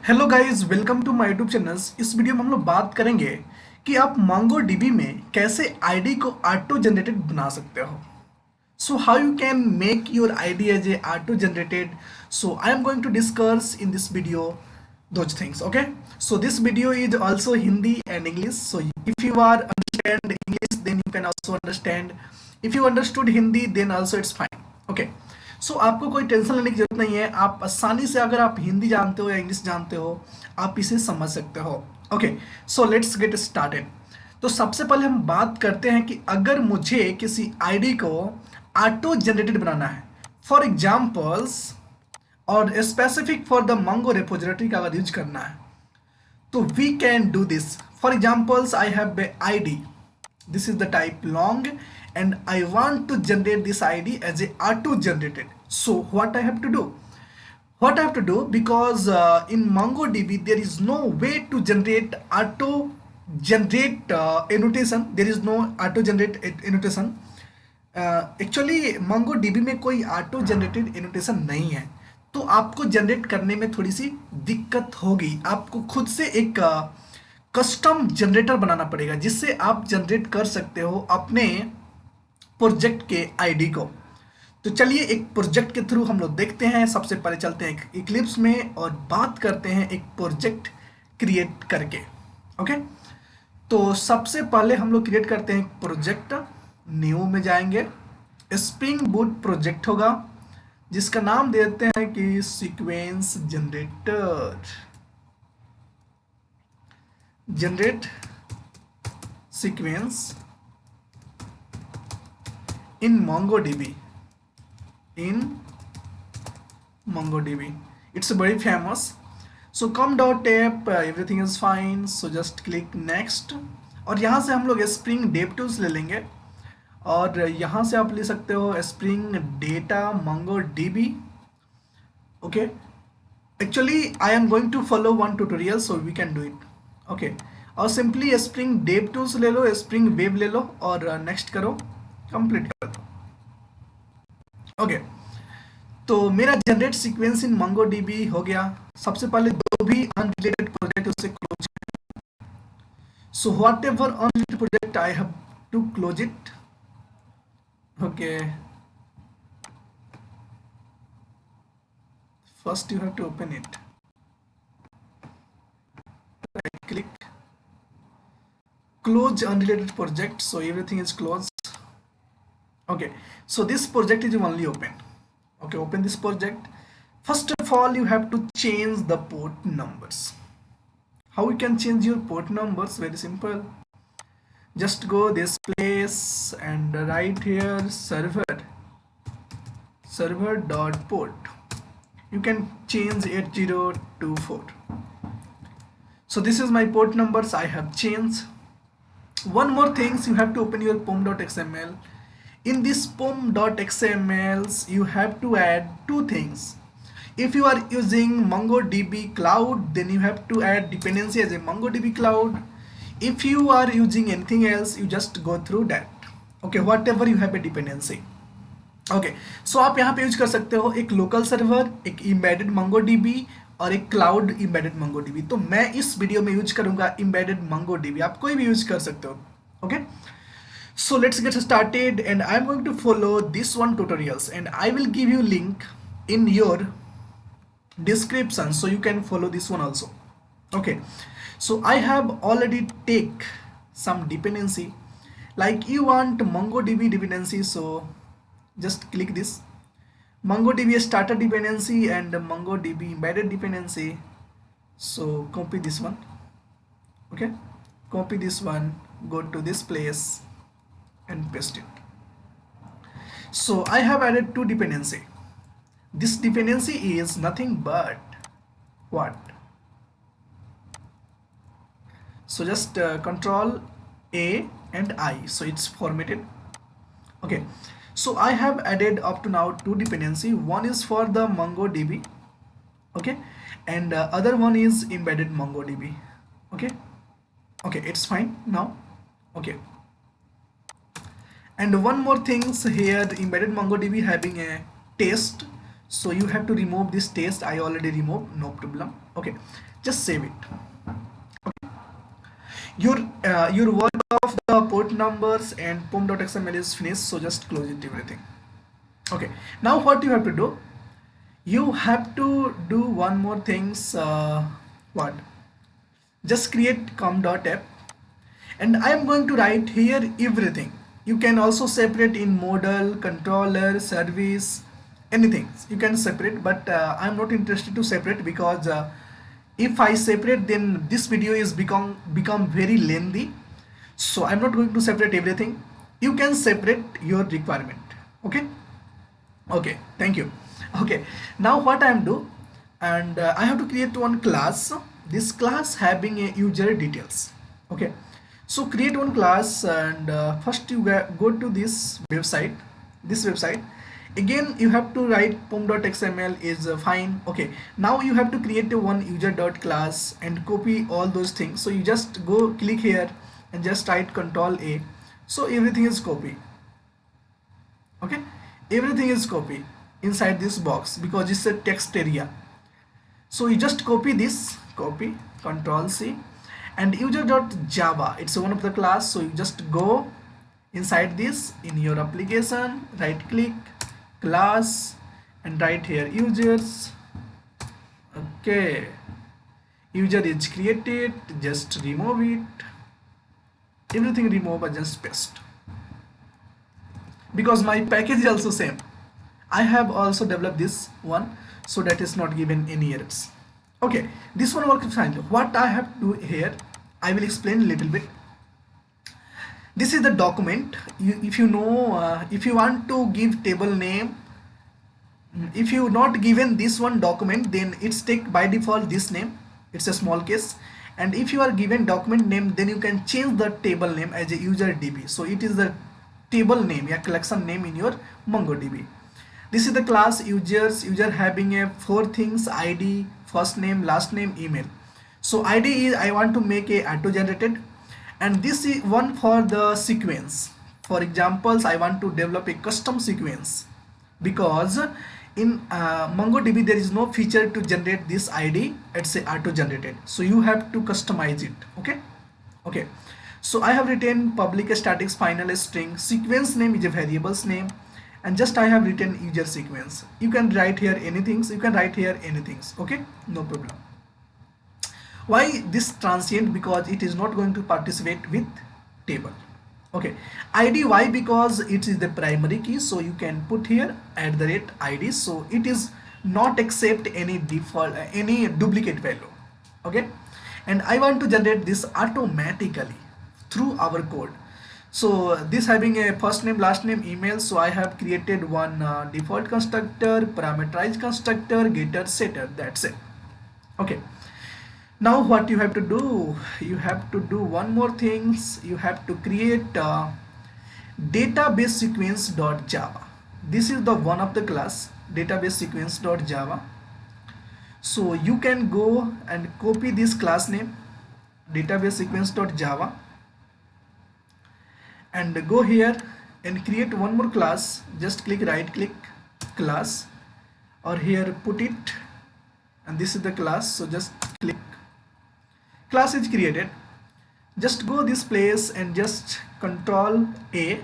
Hello guys, welcome to my YouTube channels. इस वीडियो में हम लोग बात करेंगे कि आप मंगो डीबी में कैसे आईडी को ऑटो जनरेटेड बना सकते हो। So how you can make your ID as a auto generated. So I am going to discuss in this video those things. Okay, so this video is also Hindi and English, so if you are understand English then you can also understand. If you understood Hindi then also it's fine. Okay, so आपको कोई tension लेने की जरूरत नहीं है। आप आसानी से, अगर आप हिंदी जानते हो या इंग्लिश जानते हो, आप इसे समझ सकते हो। Okay, so let's get started. तो सबसे पहले हम बात करते हैं कि अगर मुझे किसी आईडी को ऑटो जनरेटेड बनाना है, फॉर एग्जाम्पल्स और specific for the Mongo repository का अगर यूज करना है, तो we can do this. For examples, I have a ID, this is the type long, and I want to generate this ID as a auto generated. So what I have to do, because in MongoDB there is no way to generate auto generate annotation. There is no auto generate annotation. Actually MongoDB में कोई auto generated annotation नहीं है, तो आपको generate करने में थोड़ी सी दिक्कत होगी। आपको खुद से एक कस्टम जनरेटर बनाना पड़ेगा जिससे आप जनरेट कर सकते हो अपने प्रोजेक्ट के आईडी को। तो चलिए एक प्रोजेक्ट के थ्रू हम लोग देखते हैं। सबसे पहले चलते हैं इक्लिप्स में और बात करते हैं एक प्रोजेक्ट क्रिएट करके। ओके, तो सबसे पहले हम लोग क्रिएट करते हैं प्रोजेक्ट। न्यू में जाएंगे, स्प्रिंग बूट प्रोजेक्ट होगा जिसका नाम देते हैं कि sequence generator, generate sequence in MongoDB. It's very famous. So come.app, everything is fine, so just click next। और यहाँ से हम लोग स्प्रिंग डेव टूल्स ले लेंगे और यहाँ से आप ले सकते हो spring data MongoDB। Okay, actually I am going to follow one tutorial so we can do it. Okay, और सिंपली स्प्रिंग डेव टूल्स ले लो, स्प्रिंग वेब ले लो और नेक्स्ट करो, कंप्लीट कर दो। ओके, तो मेरा जनरेट सीक्वेंस इन MongoDB हो गया। सबसे पहले जो भी अनरिलेटेड प्रोजेक्ट उसे close. So whatever unrelated project I have to close it. Okay, first you have to open it, click close unrelated project, so everything is closed. Okay, so this project is only open. Okay, open this project. First of all, you have to change the port numbers. How you can change your port numbers? Very simple, just go this place and write here server dot port. You can change 8024. So this is my port numbers I have changed. One more things, you have to open your pom.xml. In this pom.xml you have to add two things. If you are using MongoDB cloud, then you have to add dependency as a MongoDB cloud. If you are using anything else, you just go through that. Okay, whatever you have a dependency. Okay, so आप यहाँ पे use कर सकते हो एक local server, एक embedded MongoDB और एक क्लाउड एम्बेडेड MongoDB। तो मैं इस वीडियो में यूज करूंगा एम्बेडेड MongoDB, आप कोई भी यूज कर सकते हो। Okay, so let's get started and I am going to follow this one tutorials and I will give you link in your description so you can follow this one also. Okay, so I have already take some dependency, like you want MongoDB dependency, so just click this MongoDB starter dependency and MongoDB embedded dependency. So copy this one. Okay, copy this one, go to this place and paste it. So I have added two dependency. This dependency is nothing but what? So just control A and I, so it's formatted. Okay, so I have added up to now two dependency. One is for the MongoDB, okay, and other one is embedded MongoDB. Okay, okay, it's fine now. Okay, and one more things here, embedded MongoDB having a test, so you have to remove this test. I already removed, no problem. Okay, just save it. Your work of the port numbers and pom.xml is finished, so just close it everything. Okay, now what you have to do, you have to do one more things. What, just create com.app, and I am going to write here everything. You can also separate in model, controller, service, anything you can separate, but I'm not interested to separate because if I separate then this video is become very lengthy, so I'm not going to separate everything. You can separate your requirement. Okay, okay, thank you. Okay, now what I am do, and I have to create one class. This class having a user details. Okay, so create one class, and first you go to this website. Again you have to write pom.xml is fine. Okay, now you have to create a one user.class and copy all those things. So you just go click here and just write Control A, so everything is copy. Okay, everything is copy inside this box because it's a text area. So you just copy this, copy, Control C, and user.java, it's one of the class. So you just go inside this in your application, right click, class, and write here users. Okay, user is created, just remove it, everything remove, but just paste, because my package is also same. I have also developed this one, so that is not given any errors. Okay, this one works fine. What I have to do here, I will explain a little bit. This is the document. If you know, if you want to give table name, if you not given this one document, then it's take by default this name, it's a small case. And if you are given document name, then you can change the table name as a user DB. So it is the table name, a collection name in your MongoDB. This is the class users, user having a 4 things: ID, first name, last name, email. So ID is I want to make a auto generated, and this is one for the sequence. For examples, I want to develop a custom sequence, because in MongoDB there is no feature to generate this ID, it's a auto generated, so you have to customize it. Okay, okay, so I have written public static final string, sequence name is a variable's name, and just I have written user sequence. You can write here anything, so you can write here anything. Okay, no problem. Why this transient? Because it is not going to participate with table. Okay, ID, why? Because it is the primary key, so you can put here @ID, so it is not accept any default any duplicate value. Okay, and I want to generate this automatically through our code. So this having a first name, last name, email, so I have created one default constructor, parameterized constructor, getter, setter, that's it. Okay, now what you have to do, you have to do one more things. You have to create database sequence.java. This is the one of the class database sequence.java. So you can go and copy this class name database sequence.java and go here and create one more class. Just click right click, class, or here put it, and this is the class. So just click, class is created. Just go this place and just Control A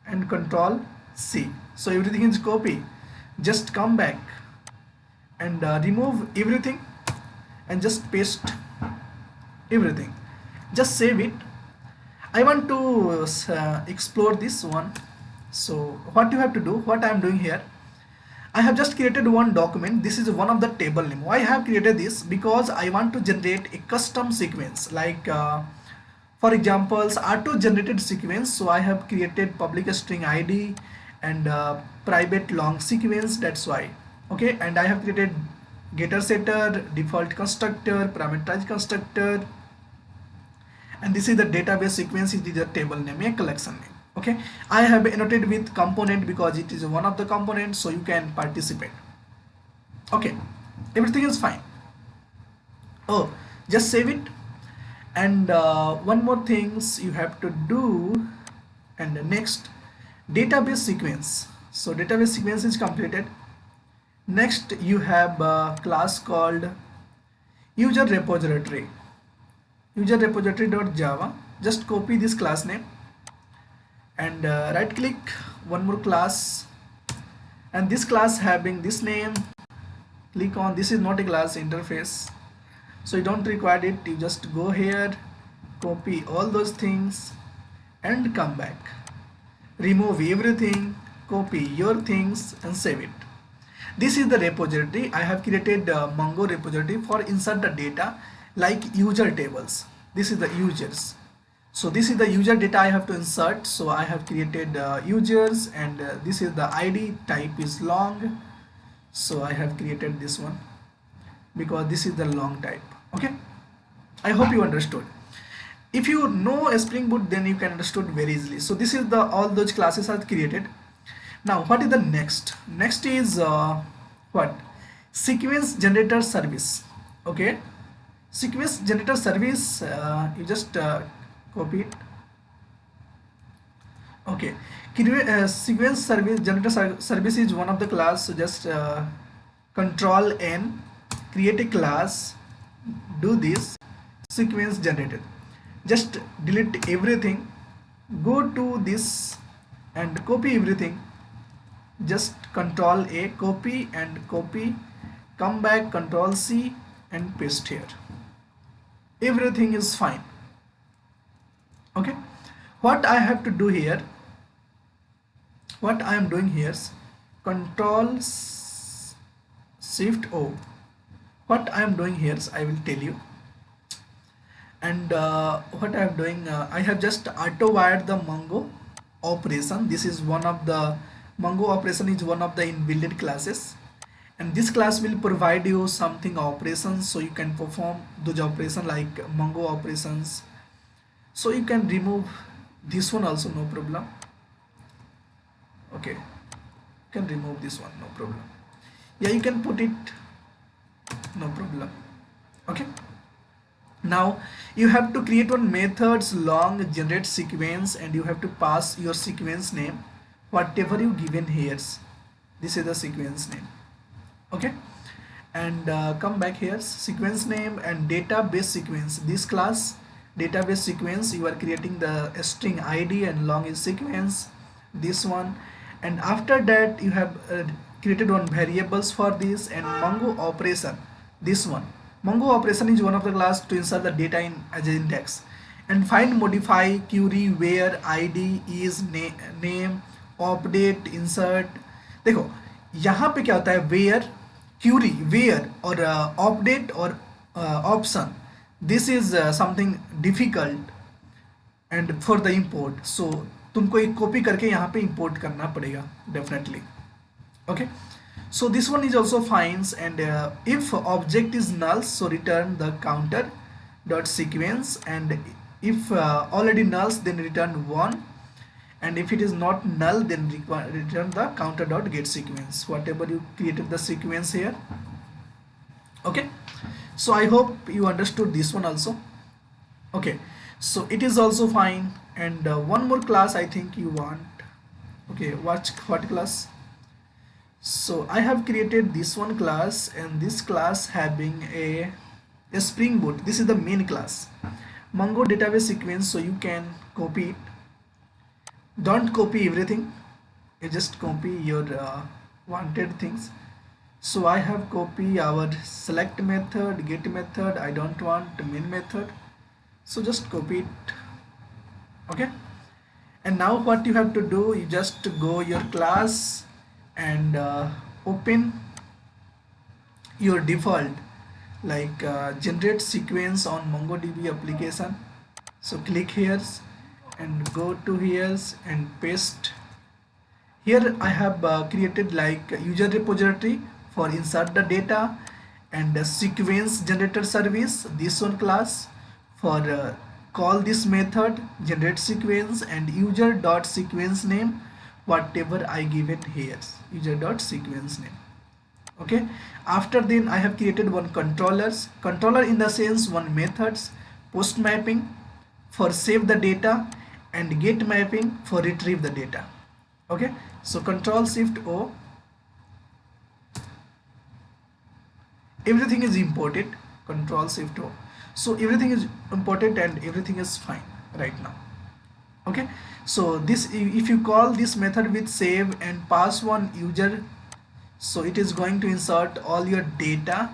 and Control C, so everything is copy. Just come back and remove everything and just paste everything. Just save it. I want to explore this one. So what you have to do, what I am doing here, I have just created one document. This is one of the table name. Why I have created this? Because I want to generate a custom sequence, like for examples auto generated sequence. So I have created public string ID and private long sequence, that's why. Okay, and I have created getter, setter, default constructor, parameterized constructor, and this is the database sequence. It is a table name, a collection name. Okay, I have annotated with component because it is one of the components, so you can participate. Okay, everything is fine. Oh, just save it. And one more things you have to do, and the next, database sequence. So database sequence is completed. Next you have a class called user repository, user repository.java. Just copy this class name and right click one more class, and this class having this name, click on this. Is not a class interface, so you don't require it. You just go here, copy all those things and come back, remove everything, copy your things and save it. This is the repository. I have created a Mongo repository for insert the data like user tables. This is the users. So this is the user data I have to insert. So I have created users, and this is the ID type is long. So I have created this one because this is the long type. Okay, I hope you understood. If you know a Spring Boot, then you can understood very easily. So this is the all those classes are created. Now what is the next? Next is what? Sequence generator service. Okay, sequence generator service. You just copy it. Okay, sequence service generator service is one of the class. So just control N, create a class, do this sequence generator. Just delete everything, go to this and copy everything. Just control A, copy and copy, come back, control C and paste here. Everything is fine. Okay, what I have to do here, what I am doing here is control shift O. What I am doing here is I will tell you. And what I am doing, I have just auto wired the Mongo operation. This is one of the Mongo operation is one of the inbuilt classes, and this class will provide you something operations, so you can perform those operations like Mongo operations. So you can remove this one also, no problem. Okay, you can remove this one, no problem. Yeah, you can put it, no problem. Okay, now you have to create one methods long generate sequence, and you have to pass your sequence name whatever you given here. This is the sequence name. Okay, and come back here, sequence name and database sequence. This class database sequence, you are creating the string ID and long is sequence, this one. And after that you have created one variables for this, and Mongo operation, this one. Mongo operation is one of the class to insert the data in as an index, and find, modify, query, where, id, is, name, update, insert. देखो यहाँ पे क्या होता है, where, query, where और update और option. This is something difficult and for the import. So तुमको एक कॉपी करके यहाँ पे import करना पड़ेगा definitely. Okay, so this one is also finds, and if object is null, so return the counter dot sequence, and if already nulls, then return 1, and if it is not null, then return the counter dot get sequence, whatever you created the sequence here. Okay, so I hope you understood this one also. Okay, so it is also fine. And one more class I think you want. Okay, what class? So I have created this one class, and this class having a Spring Boot. This is the main class, Mongo database sequence. So you can copy it. Don't copy everything, you just copy your wanted things. So I have copy our select method, get method. I don't want main method, so just copy it. Okay, and now what you have to do, you just go your class and open your default like generate sequence on MongoDB application. So click here and go to here and paste. Here I have created like user repository for insert the data, and the sequence generator service, this one class for call this method generate sequence, and user dot sequence name, whatever I give it here, user dot sequence name. Okay, after then I have created one controller in the sense one methods, post mapping for save the data, and get mapping for retrieve the data. Okay, so control shift O, everything is imported. Control Shift O. So everything is important and everything is fine right now. Okay, so this, if you call this method with save and pass one user, so it is going to insert all your data.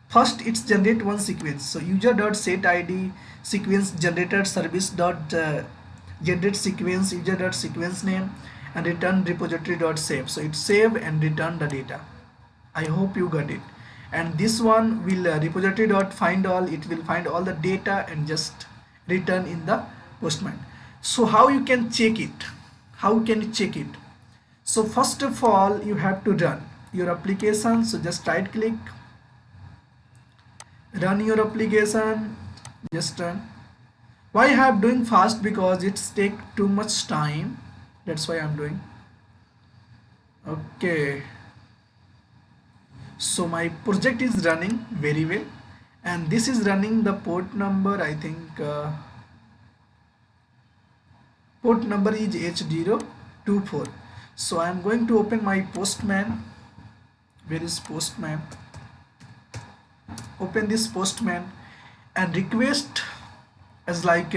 First it's generate one sequence, so user dot set id sequence generated service dot generate sequence user dot sequence name and return repository dot save. So it save and return the data. I hope you got it. And this one will repository dot find all, it will find all the data and just return in the Postman. So how you can check it? How can you check it? So first of all you have to run your application. So just right click, run your application, just run. Why I have doing fast? Because it's take too much time, that's why I'm doing. Okay, so my project is running very well and this is running the port number, I think port number is H024. So I am going to open my Postman. Where is Postman? Open this Postman and request as like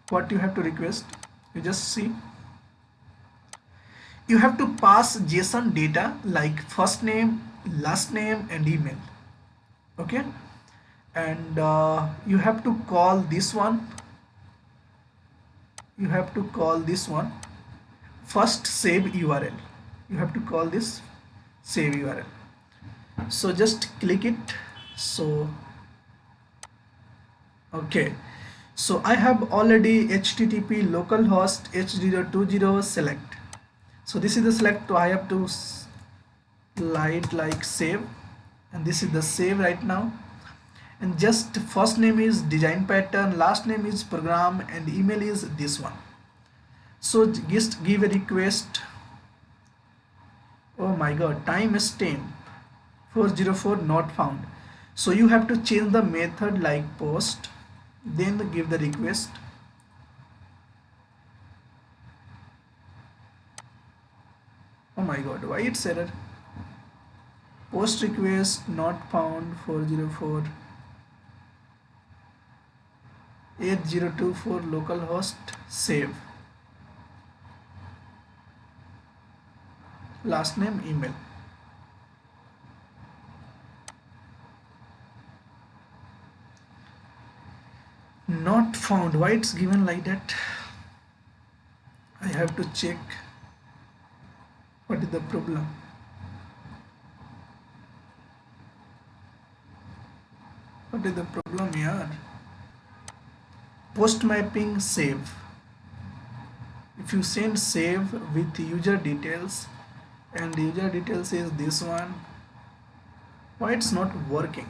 what you have to request. You just see, you have to pass JSON data like first name, last name and email. Okay, and you have to call this one, you have to call this one first save URL. You have to call this save URL. So just click it. So okay, so I have already HTTP localhost H020 select. So this is the select, so I have to slide like save, and this is the save right now. And just first name is design pattern, last name is program and email is this one. So just give a request. Oh my god, timestamp 404 not found. So you have to change the method like post, then give the request. Oh my god, why it's error? Post request not found 404 8024 localhost save, last name email. Not found. Why it's given like that? I have to check what is the problem. What is the problem here? Post mapping save. If you send save with user details and user details is this one, why it's not working?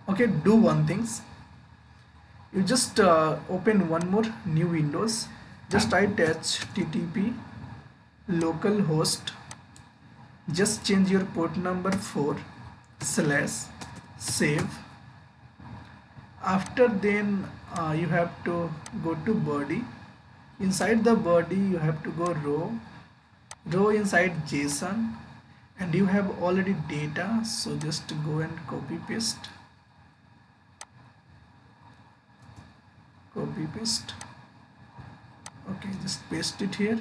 Okay, do one things. You just open one more new Windows. Just type HTTP localhost. Just change your port number 4/save. After then you have to go to body. Inside the body you have to go row inside JSON, and you have already data, so just go and copy paste. Okay, just paste it here.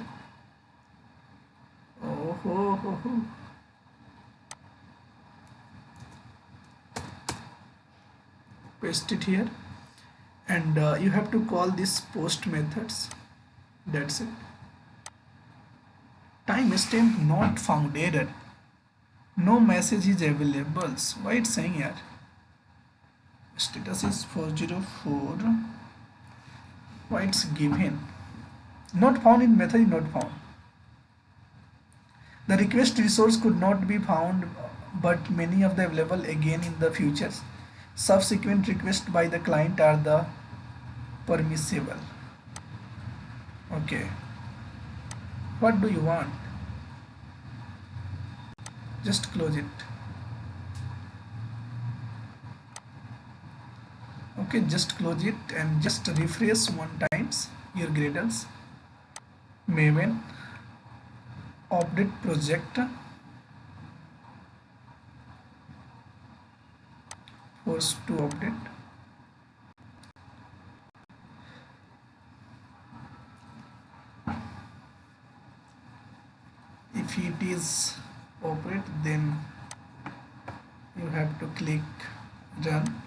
Oh. Paste it here, and you have to call this post methods. That's it. Timestamp not found error. No message is available. So why it's saying here? Status is 404. Why it's given? Not found in method is not found. The request resource could not be found, but many of the available again in the futures. Subsequent requests by the client are the permissible. Okay. What do you want? Just close it. Okay, just close it and just refresh one times your Gradles. Maven update project. force to update. If it is operate, then you have to click run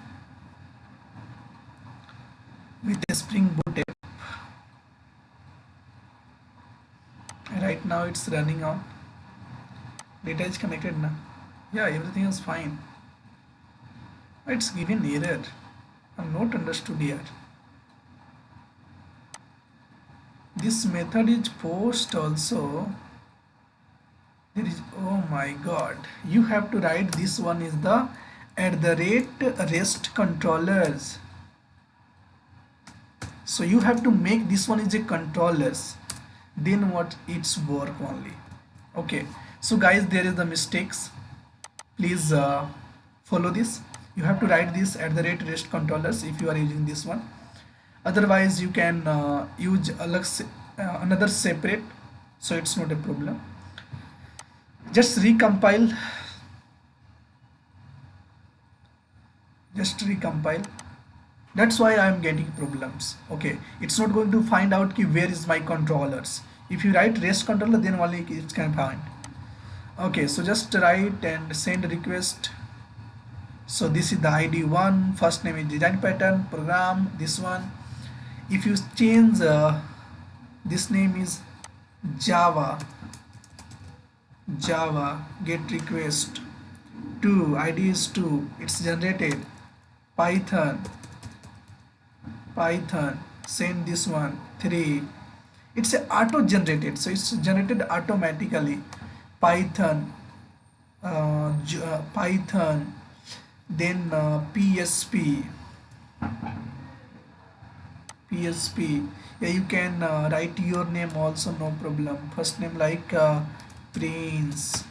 with a Spring Boot app. Right now it's running on. Data is connected now. Yeah, everything is fine. It's given error. I'm not understood here. This method is post also. There is, oh my god, you have to write this one is the @rest controllers. So you have to make this one is a controllers, then what it's work only. Okay, so guys, there is the mistakes. Please follow this. You have to write this @rest controllers if you are using this one. Otherwise you can use another separate, so it's not a problem. Just recompile. That's why I am getting problems. Okay, it's not going to find out where is my controllers. If you write rest controller, then only it can find. Okay, so just write and send request. So this is the ID one, first name is design pattern program, this one. If you change this name is Java get request 2, ID is 2, it's generated. Python send this one 3, it's a auto generated, so it's generated automatically. Python then PSP. Yeah, you can write your name also, no problem. First name like Prince,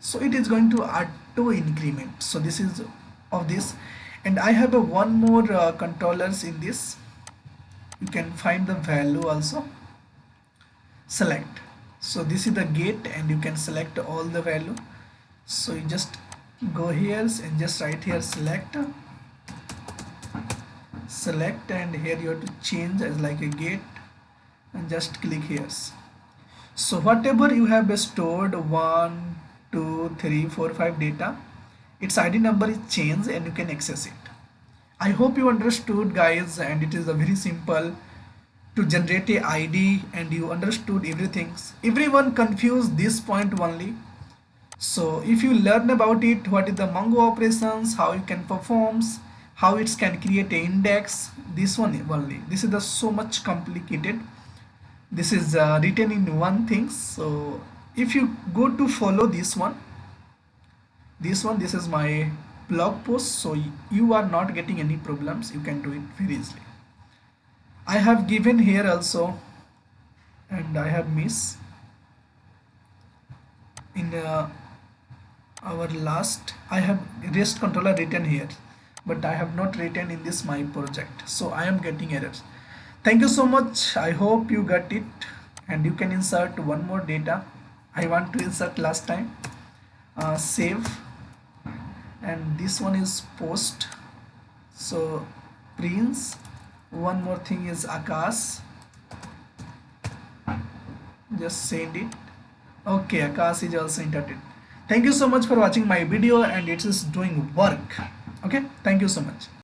so it is going to auto increment. So this is of this, and I have a one more controllers in this. You can find the value also, select. So this is the get, and you can select all the value. So you just go here and just write here select, and here you have to change as like a get, and just click here. So whatever you have stored 1 2 3 4 5 data, its ID number is changed and you can access it. I hope you understood, guys, and it is a very simple to generate a ID, and you understood everything. Everyone confused this point only. So if you learn about it, what is the Mongo operations, how you can perform, how it can create an index, this one only. This is the so much complicated. This is written in one thing. So if you go to follow this is my blog post, so you are not getting any problems. You can do it very easily. I have given here also, and I have missed in our last. I have rest controller written here, but I have not written in this my project, so I am getting errors. Thank you so much. I hope you got it, and you can insert one more data. I want to insert last time. Save, and this one is post. So Prince, one more thing is Akash. Just send it. Okay, Akash is also entered. Thank you so much for watching my video, and it is doing work. Okay, thank you so much.